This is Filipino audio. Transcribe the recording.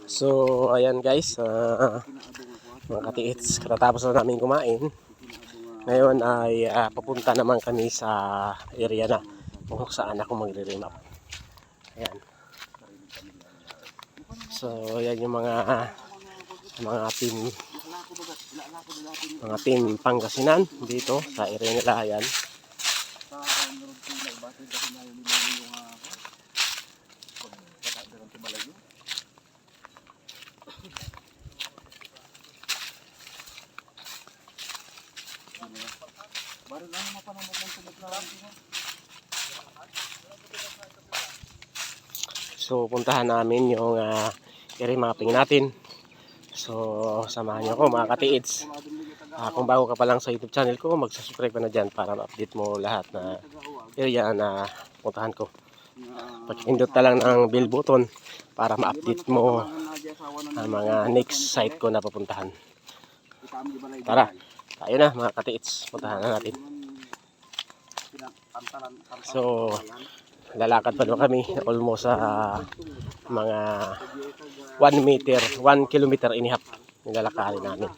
So, ayan guys, mga katiits, katatapos na namin kumain. Ngayon ay papunta naman kami sa area na kung saan ako magre-remap. Ayan. So, ayan yung mga team Pangasinan dito sa area nila. Ayan. So puntahan namin yung i-remapping natin. So samahan niyo ako mga katiids. Kung bago ka pa lang sa YouTube channel ko, mag-subscribe ka na dyan para ma-update mo lahat na area na puntahan ko. Pag-pindot na lang ng bell button para ma-update mo ang mga next site ko na papuntahan. Tara, tayo na mga katiids, puntahan na natin. So lalakad pa doon kami almost mga 1 kilometer and a half nilalakarin namin.